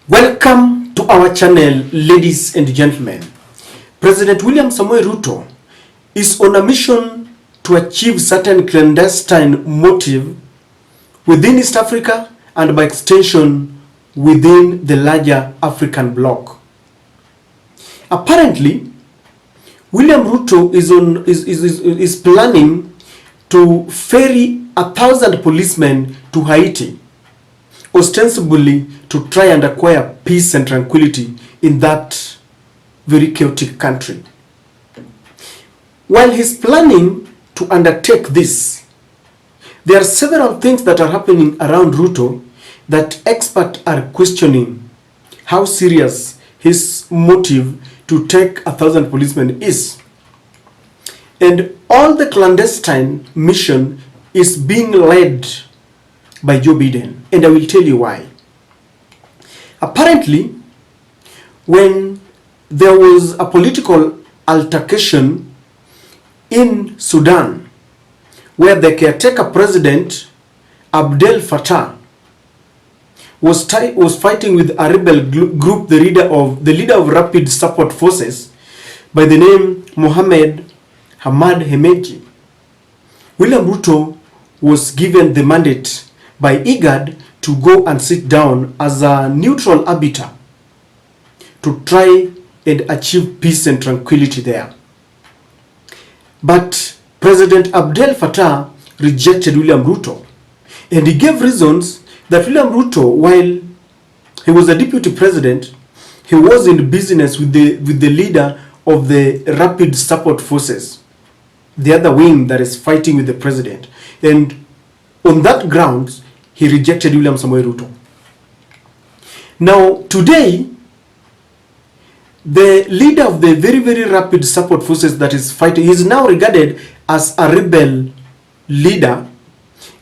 Welcome to our channel, ladies and gentlemen. President William Samoei Ruto is on a mission to achieve certain clandestine motive within East Africa and by extension within the larger African bloc. Apparently, William Ruto is planning to ferry 1,000 policemen to Haiti, ostensibly to try and acquire peace and tranquility in that very chaotic country. While he's planning to undertake this, there are several things that are happening around Ruto that experts are questioning how serious his motive to take 1,000 policemen is. And all the clandestine mission is being led by Joe Biden, and I will tell you why. Apparently, when there was a political altercation in Sudan, where the caretaker president Abdel Fattah was fighting with a rebel group, the leader of Rapid Support Forces, by the name Mohammed Hamad Hemedti, William Ruto was given the mandate by IGAD to go and sit down as a neutral arbiter to try and achieve peace and tranquility there. But President Abdel Fattah rejected William Ruto, and he gave reasons that William Ruto, while he was a deputy president, he was in business with the leader of the Rapid Support Forces, the other wing that is fighting with the president. And on that grounds, he rejected William Samoei Ruto. Now, today, the leader of the very, very Rapid Support Forces that is fighting, he is now regarded as a rebel leader,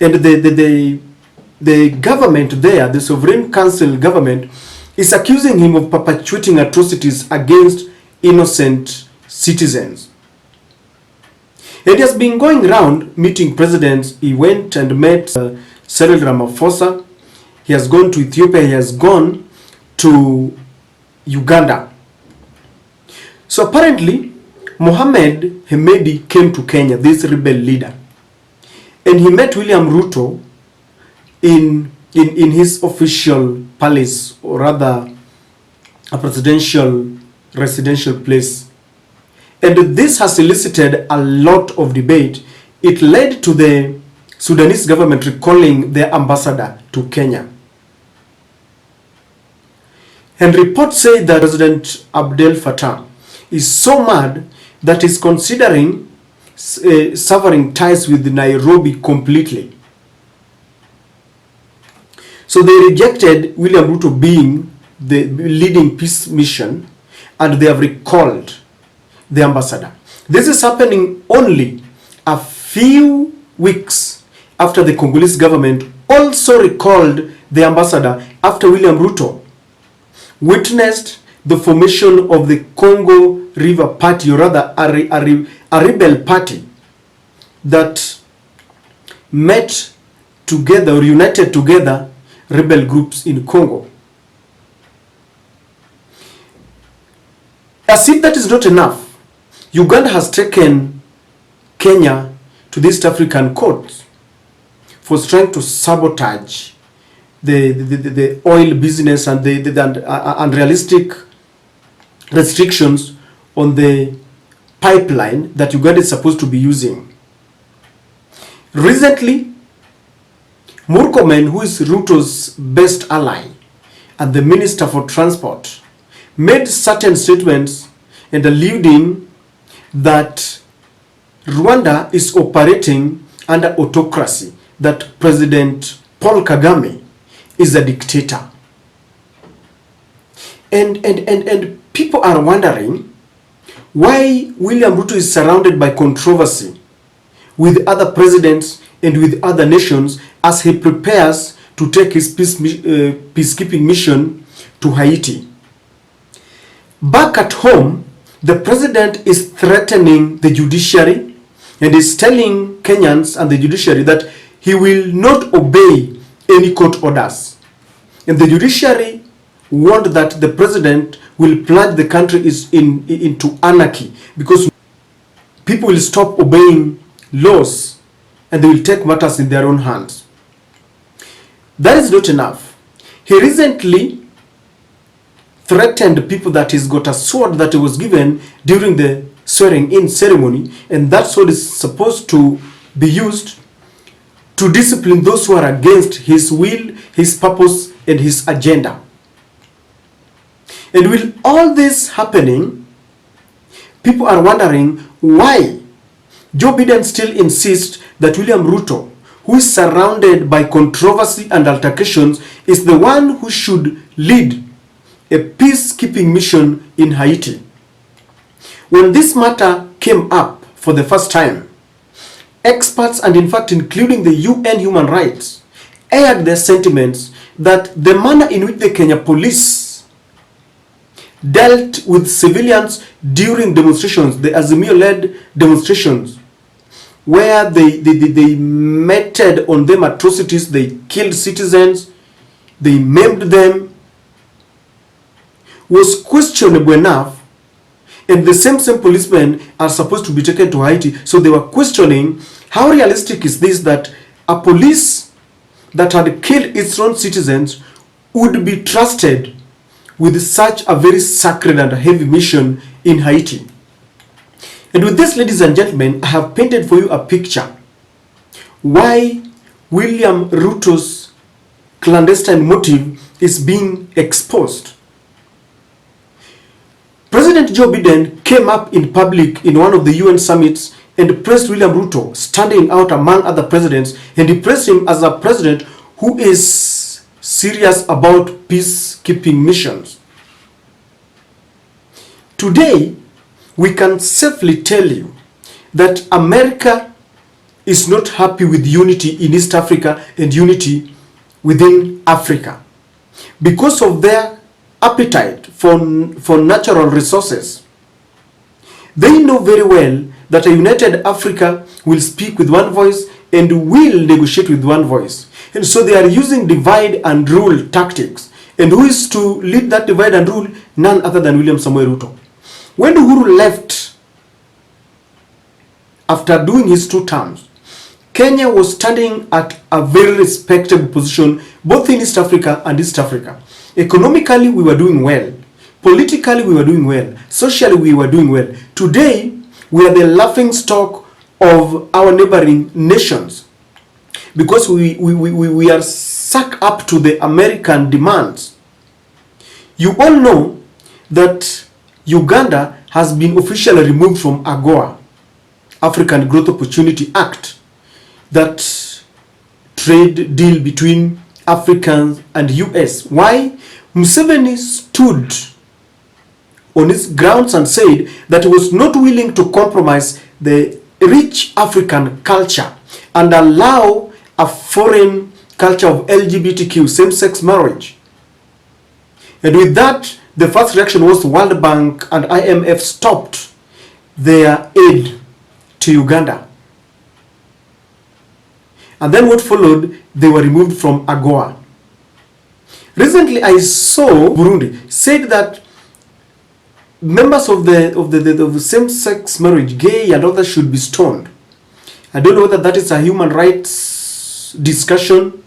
and the government there, the Sovereign Council government, is accusing him of perpetuating atrocities against innocent citizens. It has been going around meeting presidents. He went and met Cyril Ramaphosa. He has gone to Ethiopia. He has gone to Uganda. So apparently, Mohammed Hemedti came to Kenya, this rebel leader, and he met William Ruto in his official palace, or rather a presidential residential place. And this has elicited a lot of debate. It led to the Sudanese government recalling their ambassador to Kenya. And reports say that President Abdel Fattah is so mad that he's considering severing ties with Nairobi completely. So they rejected William Ruto being the leading peace mission, and they have recalled the ambassador. This is happening only a few weeks after the Congolese government also recalled the ambassador after William Ruto witnessed the formation of the Congo River Party, or rather a rebel party that met together or united together rebel groups in Congo. As if that is not enough, Uganda has taken Kenya to the East African courts for trying to sabotage the oil business and the unrealistic restrictions on the pipeline that Uganda is supposed to be using. Recently, Murkomen, who is Ruto's best ally and the Minister for Transport, made certain statements and alluding that Rwanda is operating under autocracy, that President Paul Kagame is a dictator. And people are wondering why William Ruto is surrounded by controversy with other presidents and with other nations as he prepares to take his peacekeeping mission to Haiti. Back at home, the president is threatening the judiciary and is telling Kenyans and the judiciary that he will not obey any court orders. And the judiciary warned that the president will plunge the country into anarchy because people will stop obeying laws and they will take matters in their own hands. That is not enough. He recently threatened people that he's got a sword that he was given during the swearing-in ceremony, and that sword is supposed to be used to discipline those who are against his will, his purpose, and his agenda. And with all this happening, people are wondering why Joe Biden still insists that William Ruto, who is surrounded by controversy and altercations, is the one who should lead a peacekeeping mission in Haiti. When this matter came up for the first time, experts, and in fact including the UN Human Rights, aired their sentiments that the manner in which the Kenya police dealt with civilians during demonstrations, the Azimio-led demonstrations, where they meted on them atrocities, they killed citizens, they maimed them, was questionable enough. And the same policemen are supposed to be taken to Haiti. So they were questioning, how realistic is this that a police that had killed its own citizens would be trusted with such a very sacred and heavy mission in Haiti? And with this, ladies and gentlemen, I have painted for you a picture why William Ruto's clandestine motive is being exposed. President Joe Biden came up in public in one of the UN summits and praised William Ruto, standing out among other presidents, and he praised him as a president who is serious about peacekeeping missions. Today, we can safely tell you that America is not happy with unity in East Africa and unity within Africa because of their appetite for natural resources. They know very well that a united Africa will speak with one voice and will negotiate with one voice. And so they are using divide and rule tactics. And who is to lead that divide and rule? None other than William Samoei Ruto. When Uhuru left after doing his 2 terms, Kenya was standing at a very respectable position both in East Africa and East Africa. Economically, we were doing well. Politically, we were doing well. Socially, we were doing well. Today, we are the laughing stock of our neighboring nations because we are sucked up to the American demands. You all know that Uganda has been officially removed from AGOA, African Growth Opportunity Act, that trade deal between Africans and US. Why? Museveni stood on his grounds and said that he was not willing to compromise the rich African culture and allow a foreign culture of LGBTQ, same-sex marriage. And with that, the first reaction was the World Bank and IMF stopped their aid to Uganda. And then what followed, they were removed from AGOA. Recently, I saw Burundi said that members of the same-sex marriage, gay and others, should be stoned. I don't know whether that is a human rights discussion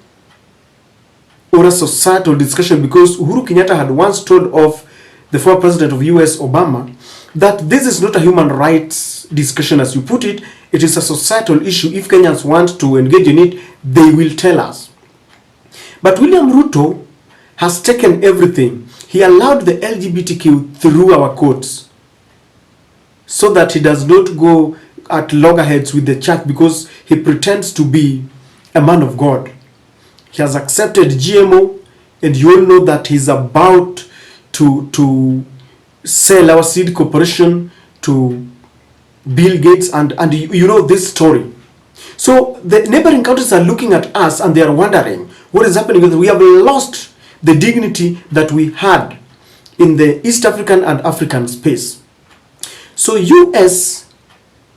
or a societal discussion, because Uhuru Kenyatta had once told of the former president of US, Obama, that this is not a human rights discussion as you put it. It is a societal issue. If Kenyans want to engage in it, they will tell us. But William Ruto has taken everything. He allowed the LGBTQ through our courts so that he does not go at loggerheads with the church because he pretends to be a man of God. He has accepted GMO, and you all know that he's about to sell our seed corporation to Bill Gates, and you know this story. So the neighboring countries are looking at us and they are wondering what is happening. We have lost the dignity that we had in the East African and African space. So US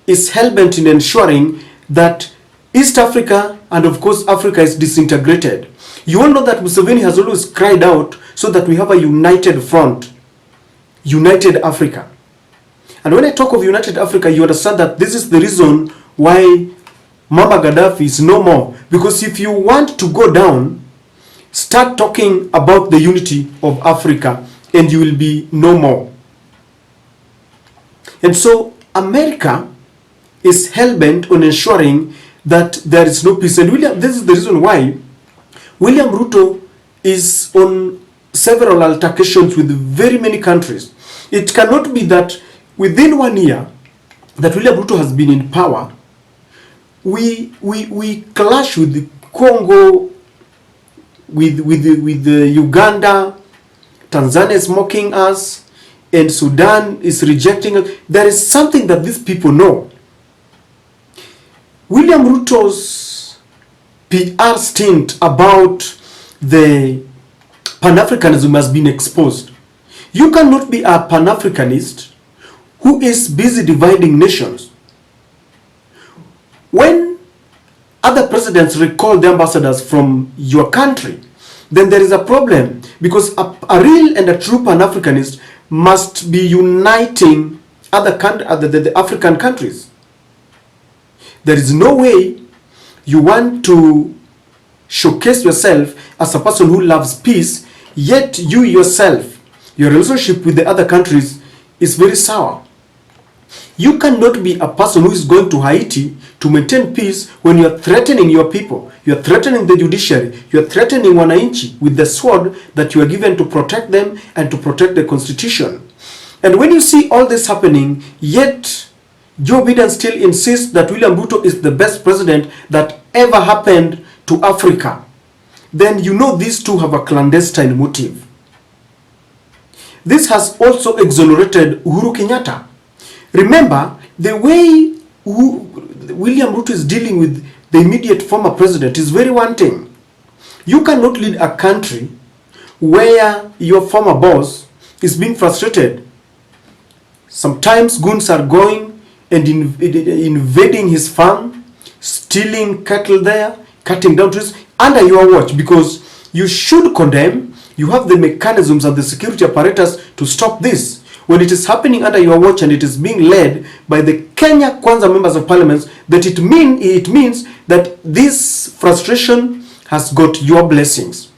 is hell-bent in ensuring that East Africa and of course Africa is disintegrated. You all know that Museveni has always cried out so that we have a united front, united Africa. And when I talk of united Africa, you understand that this is the reason why Mama Gaddafi is no more. Because if you want to go down, start talking about the unity of Africa and you will be no more. And so America is hell-bent on ensuring that there is no peace. And this is the reason why William Ruto is on several altercations with very many countries. It cannot be that within 1 year that William Ruto has been in power, we clash with the Congo, with the Uganda, Tanzania is mocking us, and Sudan is rejecting us. There is something that these people know. William Ruto's PR stint about the Pan-Africanism has been exposed. You cannot be a Pan-Africanist who is busy dividing nations. When other presidents recall the ambassadors from your country, then there is a problem, because a real and a true Pan-Africanist must be uniting the African countries. There is no way you want to showcase yourself as a person who loves peace, yet you yourself, your relationship with the other countries is very sour. You cannot be a person who is going to Haiti to maintain peace when you are threatening your people. You are threatening the judiciary. You are threatening wananchi with the sword that you are given to protect them and to protect the constitution. And when you see all this happening, yet Joe Biden still insists that William Ruto is the best president that ever happened to Africa, then you know these two have a clandestine motive. This has also exonerated Uhuru Kenyatta. Remember, the way William Ruto is dealing with the immediate former president is very wanting. You cannot lead a country where your former boss is being frustrated. Sometimes goons are going and invading his farm, stealing cattle there, cutting down trees under your watch, because you should condemn. You have the mechanisms and the security apparatus to stop this. When it is happening under your watch and it is being led by the Kenya Kwanza members of parliament, that it means that this frustration has got your blessings.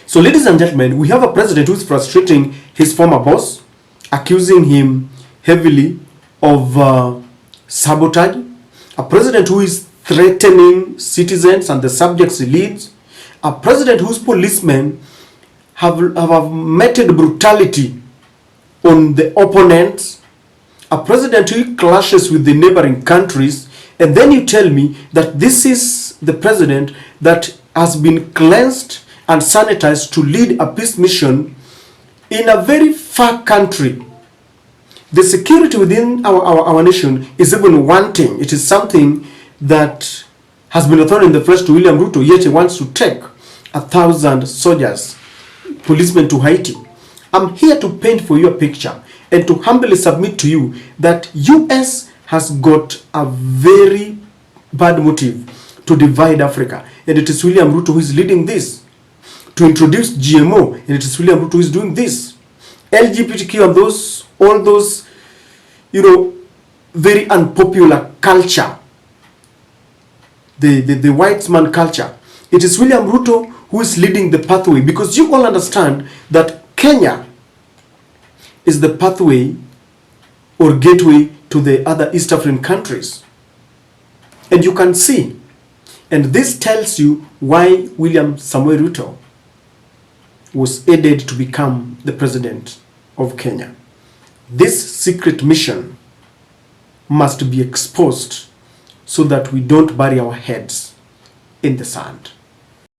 So ladies and gentlemen, we have a president who is frustrating his former boss, accusing him heavily of sabotage, a president who is threatening citizens and the subjects he leads, a president whose policemen have meted brutality on the opponents, a president who clashes with the neighboring countries, and then you tell me that this is the president that has been cleansed and sanitized to lead a peace mission in a very far country. The security within our nation is even wanting. It is something that has been a thorn in the flesh to William Ruto, yet he wants to take 1,000 soldiers, policemen to Haiti. I'm here to paint for you a picture and to humbly submit to you that US has got a very bad motive to divide Africa, and it is William Ruto who is leading this. To introduce GMO, and it is William Ruto who is doing this. LGBTQ and all those, very unpopular culture, the white man culture. It is William Ruto who is leading the pathway, because you all understand that Kenya is the pathway or gateway to the other East African countries. And you can see, and this tells you why William Samoei Ruto was aided to become the president of Kenya. This secret mission must be exposed so that we don't bury our heads in the sand.